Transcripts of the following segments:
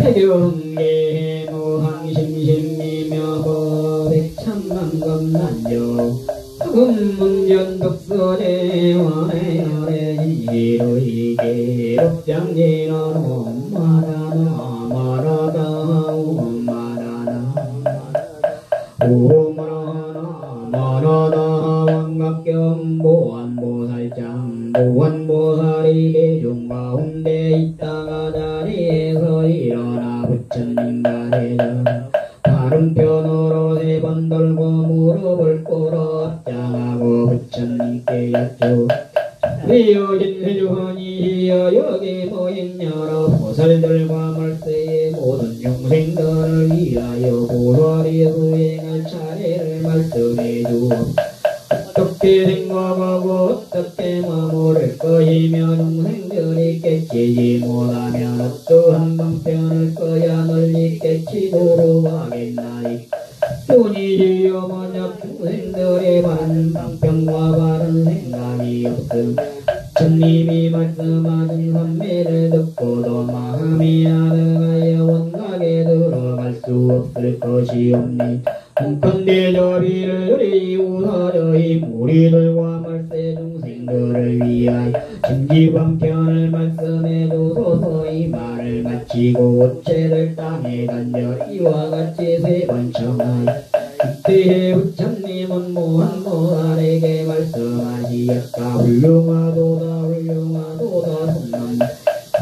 태경계 무항심심미며 보백참만검난조 금문전독서대 와래열애지로이게 법장지로노 마라나 마라다 마라나 오마라나 마라다 왕각경보안보살장 보안보살이 대중가운데 있다가 자리에서 일어나 부처님가래전 발음편으로 세 번 돌고 무릎을 꿇어 합장하고 부처님께 여쭈 위여진 회주헌이여 여기 모인 여러 보살들과 멀세의 모든 중생들을 위하여 보살이 수행할 차례를 말씀해 주옵. 어떻게 생각하고 어떻게 마무를 것이며 중생들이 깨치지 못하면 어떠한 방편을 꺼야 널리 깨치도록 하겠나이. 뿐이지요 만약 중생들의 바른 방편과 바른 생각이 없음 주님이 말씀하신 선미를 듣고도 마음이 아득하여 원각에 들어갈 수 없을 것이옵니. 한컨대 저비를 이웃어 저희 무리들과 말세 중생들을 위하여 심지방편을 말씀해 주소서. 이 말을 마치고 오체를 땅에 던져 이와 같이 세 번 청하여 이때에 부처님은 무한무한에게 말씀하시었다. 훌륭하도다 훌륭하도다 성남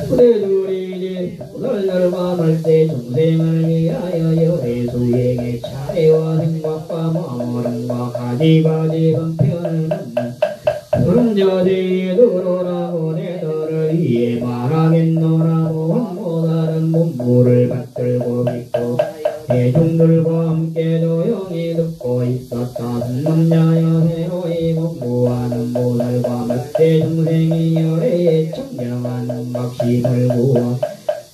부대들이지 보살들과 말세 중생을 위하여 열애수행의 차례와 생각과 마음과 가지가지 방편을 묻는 그런 여대에 들어라고 내들을 위해 말하겠노라고 한모다른 문무를 받들고 있고 대중들과 함께 조용히 듣고 있었다. 남자여 새로이 공부하는 보살과 말세 중생이 열애에 청정하는 막심을 구워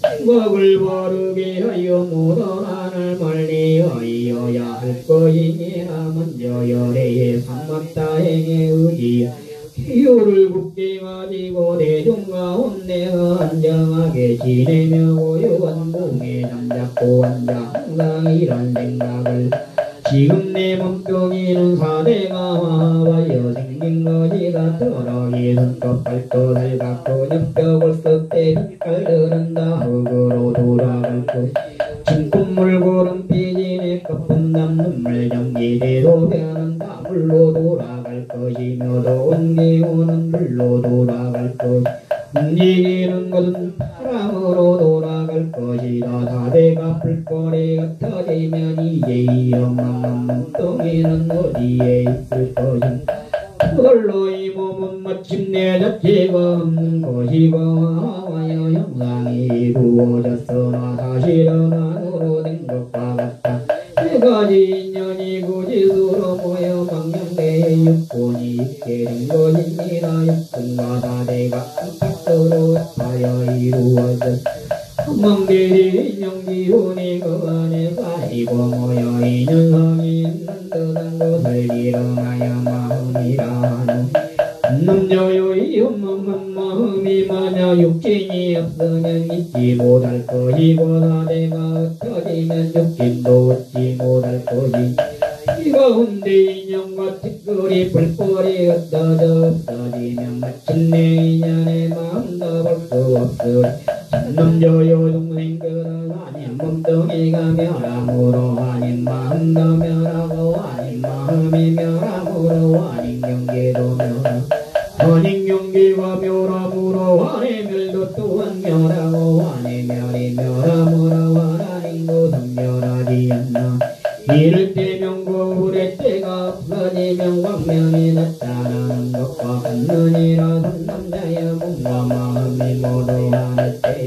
생각을 바르게 하여 모던한을 멀리 하여야 할 것이니라. 먼저 열애의 삼막다행에 의지하여 기호를 굳게 가지고 대중가운데 안정하게 지내며 고요한 공에 잠잡고 앉아 항상 이런 생각을 지금 내 몸뚱이는 사대가 화하여 생긴 것이 같더러 손톱 발도 살갑고 눈뼈 썩대 빛깔들은 다 흙으로 돌아갈 것 진콧물 구름 피진에 거품 남는 물 전기대로 변은 다 물로 돌아갈 것이며 더운 기운은 물로 돌아갈 것 움직이는 것은 바람으로 돌아갈 것이다. 사대가 불꽃에 흩어지면 이제 이 영광한 몸뚱이는 어디에 있을 것인가. 그걸로 이 몸은 마침내 자체가 없는 것이고 하여 형상이 이루어졌으나 사실은 안으로 된 것과 같다. 세 가지 인연이 구지수로 모여 망령대의 육군이 있게 된 것이니라. 육군과 사대가 안팎으로 합하여 이루어졌 한망대의 인연기운이 그 안에 쌓이고 모여 인연성이 있는 듯한 것을 일어나야 마음이라는 남녀요 이 험한 마음이 만약 육신이 없으면 잊지 못할 것이고 사대가 흩어지면 육신도 얻지 못할 것이 이 가운데 인연과 특별히 불벌이 흩어져 없어지면 마침내 인연의 마음도 볼 수 없으리 남녀요 중생들은 아닌 몸뚱이가 멸함으로 아닌 마음도 멸하고 아닌 마음이 멸함으로 아닌 경계도 멸하고 아닌 경계와 멸함으로 아의 멸도 또한 멸하고 아의 멸이 멸함으로 아닌 것은 멸하지 않나. 이를 때면 거울의 때가 없어지면 광명이 나타나는 것과 같느니라. 남자의 몸과 마음이 모두 하늘 때에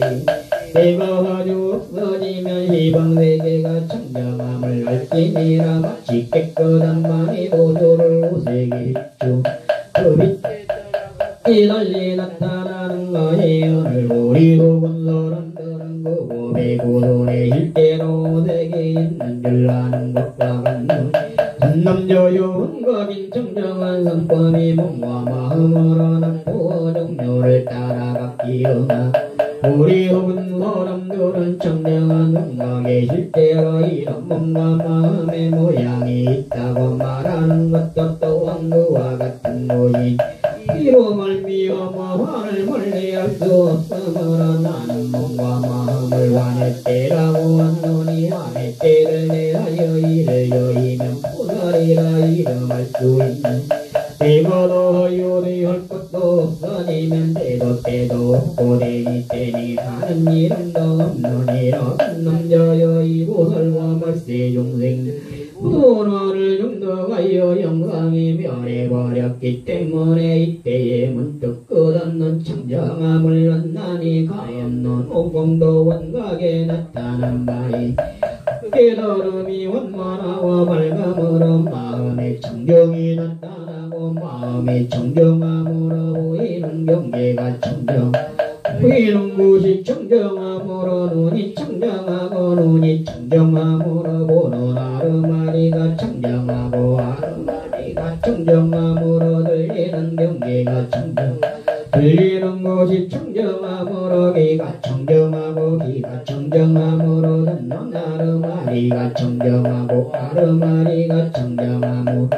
때가 아주 없어지면 희방세계가 청정함을 알지니라. 마치 깨끗한 많이 보조를 오세게 했죠. 그 빛이 달리 나타나는 것이 오늘 우리도 건설한다는 그 고배 고돈의 일대로 오세게 있는 줄 아는 것과 같는 남녀요 원각인 청정한 성품이 몸과 마음으로 나쁘어 종료를 따라갔기여나 우리 혹은 사람들은 청정한 음악에 실제로 이런 몸과 마음의 모양이 있다고 말하는 것도 또한 그와 같은 것이 이로 말미암아 화를 멀리할 수 없으므로 나는 몸과 마음을 환의 때라고 하노니 환의 때를 내하여 이를 여의면 보살이라 이름할 수 있는 때가도 요리할 것도 없으니면 때도 없고 되니 하는 이름도 없느니라 남자여 이 보살과 말세 중생 도나를 중독하여 영광이 멸해버렸기 때문에 이때에 문득 끝없는 청정함을 만나니 가엾는 오공도 원각에 나타난 바이 깨달음이 원만하고 밝음으로 마음의 청정이 나타나고 마음의 청정함으로 보이는 경계가 청정 보이는 곳이 청정함으로 눈이 청정하고 눈이 청정함으로 보는 아르마리가 청정하고 아르마리가 청정함으로 들리는 경계가 청정 들리는 곳이 청정함으로 귀가 청정하고 귀가 청정함으로 듣는 아르마리가 청정하고 아르마리가 청정하고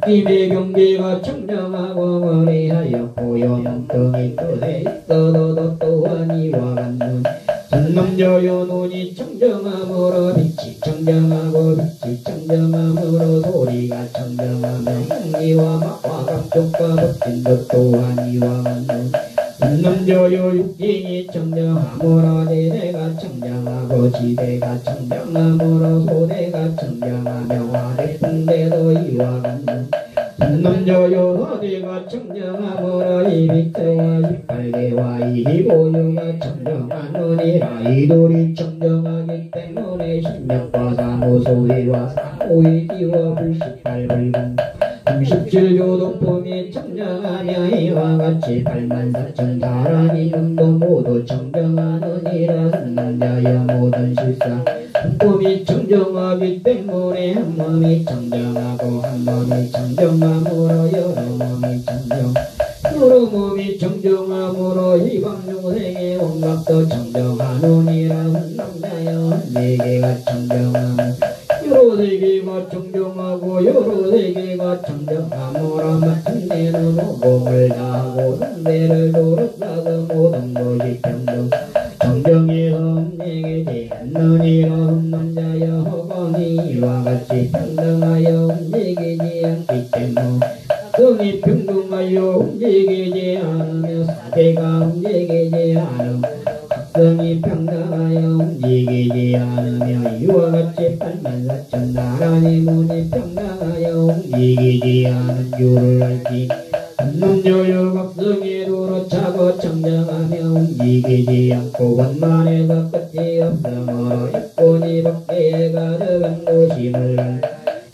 입의 경계가 청정하고 거리하여 보여눈등이 끝에 있어도 또한 이와 같는 전남저요 눈이 청정함으로 빛이 청정하고 빛이 청정함으로 소리가 청정하며 이와 막과 감촉과 벗긴 것 또한 이와 같는 전남저요 육진이 청정함으로 지대가 청정하고 지대가 청정함으로 소대가 청정하며 아래풍대도 이와 같는 전남저요 소대가 청정함으로 이빛대와 이팔대와 이보유가 청정하느니라 이돌이 청정하기 때문에 신명과 사무소리와 사무의지와 불식팔불공 37조 동품이 청정하며 이와 같이 84,000 다란이 눈도 모두 청정하느니라 남자여 모든 실상 동품이 청정하기 때문에 한 몸이 청정하고 한 몸이 청정함으로 여러 몸이 청정 여러 몸이 청정함으로 이방중생의 온갖도 청정하느니라 남자여 네개가 청정하며 여러 세계가 청정하고 여러 세계가 청정함으로 마침내는 오공을 다하고 상대를 도로싸고 모든 것이 평등 청정해서 움직이지 않느니라 남자여 허공이 이와 같이 평등하여 움직이지 않기 때문에 성이 평등하여 움직이지 않으며 사대가 움직이지 않으며 성이 평등하여 움직이지 않으며 이와 같이 84,000 나라니 문이 평등하여 움직이지 않은 줄을 알지 남녀여 각성이 도로차고 청정하며 움직이지 않고 원만해서 끝이 없으므로 육군이 밖에 가득한 곳임을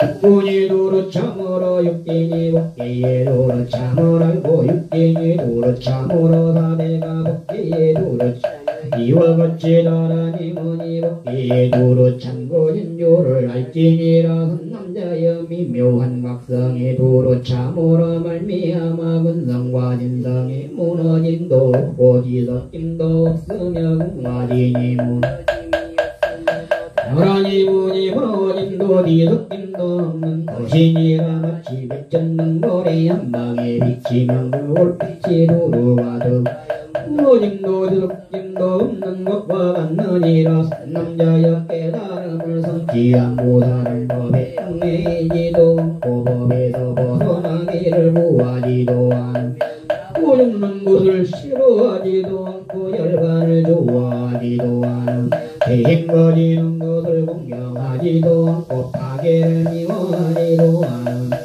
육군이 도로참으로 육진이 밖에 도로참을 알고 육진이 도로참으로 사대가 밖에 도로참 이와 같이 나라니 머니 밖에 도로참 곳인 줄을 알지니라 남자여 미묘한 각성의 도로참으로 말미암아 근성과 진성이 무너짐도 없고 지석짐도 없으며 궁마진이 나라니 문이 무너짐도 지석짐도 없는 도시니라 마치 백전능고리 한방에 비치면 불빛이 도로가득 무너짐도 지석짐도 없는 것과 같느니라 남자여 깨달음을 성취한 보살은 법에 얽매이지도 않고 법에서 벗어나기를 구하지도 않고 고죽는 것을 싫어하지도 않고 열반을 좋아하지도 않고 대행거리는 것을 공경하지도 않고 파괴를 미워하지도 않고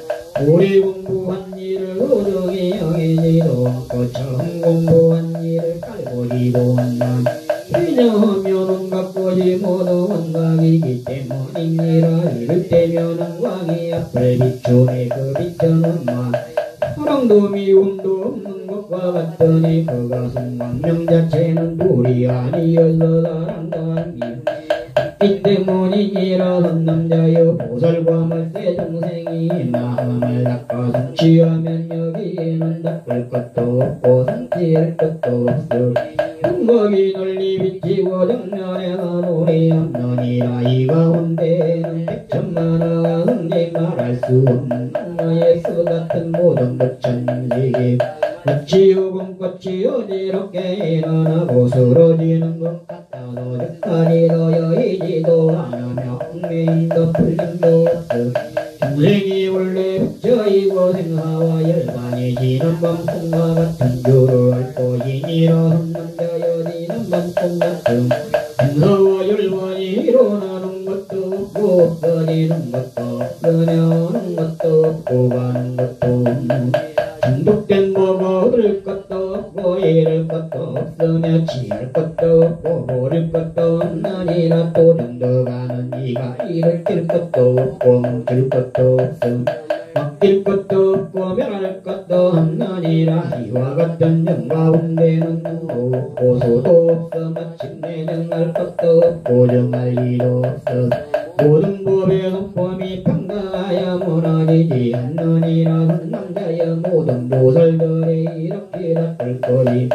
오래 공부한 일을 도중에 여기지도 않고 처음 공부한 일을 깔보지도 않는 왜냐하면 갖고지 모두 원각이기 때문이니라 이를때면 왕이 앞을 비추네 그 비추는 왕 사랑도 미움도 없는 것과 같더니 그것은 왕명 자체는 불이 아니어서 사랑도 안 미움 이 때문이니라 남자여 보살과 말세 중생이 마음을 닦아 성취하면 여기에는 닦을 것도 없고 성취할 것도 없으리 풍목이 널리 비치고 정면에 노래 없느니라 이 가운데는 백천만화가 흔히 말할 수 없는 예수 같은 모든 부처님 세계 꽃이 우금 꽃이 어지럽게 일어나고 쓰러지는 것 같아도 적당히 너여이지도 않으며 엉매인도 풀림도 없어 중생이 원래 부처이고 생사와 열반이 지는 밤송과 같은 줄을 앓고 인이라 한남자여 지는 밤송 같은 생사와 열반이 일어나는 것도 없고 없어지는 것도 없으려는 것도 없고 가는 것도 없는 중독된 뭐가 얻을 것도 없고 잃을 것도 없으며 취할 것도 없고 모를 것도 없나니라 또 정도가는 네가 잃을 것도 없고 멈출 것도 없음 맡길 것도 없고 멸할 것도 없나니라 이와 같은 영 가운데는 고소도 없어 마침내 정할 것도 없고 정할 일도 없어 모든 법의 성품이 평등하여 무너지지 않느니라 남자여 모든 보살들이 이렇게 닦을 거니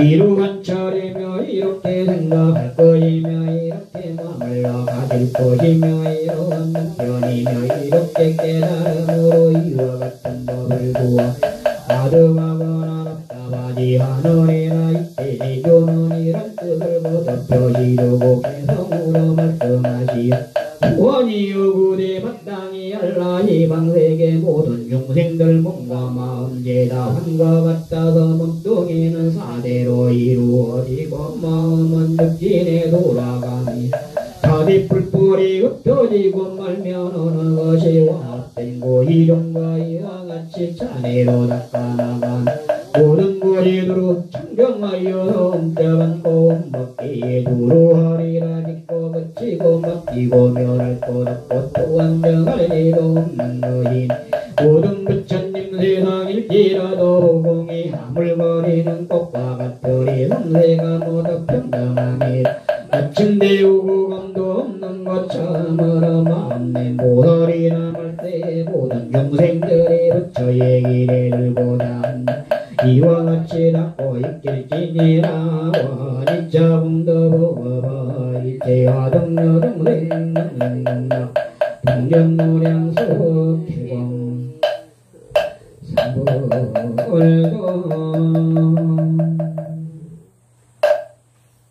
이루한 차례며 이렇게 생각할 거이며 이렇게 마음을 가질 것이며 이러한 편이며 이렇게 깨달음으로 이와 같은 법을 구하 아득하거나 답답하지 않으리라 이때 조는 이런 뜻을 거듭 개성으로 말씀하시오 원이 요구대 마땅히 알라 이방세계 모든 중생들 몸과 마음 죄다 한과 같아서 몸뚱이는 사대로 이루어지고 마음은 육진에 돌아가니 다디 뿔뿔이 흩어지고 말면 어느 것이 와합된 고이름과 이와 같이 차례로 닦아나간 모든 것이 두루 청정하여 엄자한 고음 먹기에 두루하리라 믿고 그치고 맡기고 면을 꼬닫고 또한 정할 리도 없는 것인 모든 부처님 세상일지라도 공이 하물거리는 꽃과 같으리 선세가 모두 평등하니 아침 대우고 감도 없는 것 참으로 마음내 모서리나 말세 모든 중생들이 부처의 기례를 보다 이와 같이 닦고 있길지니라 원이자 공덕보바 이태와 동료동생 동정노량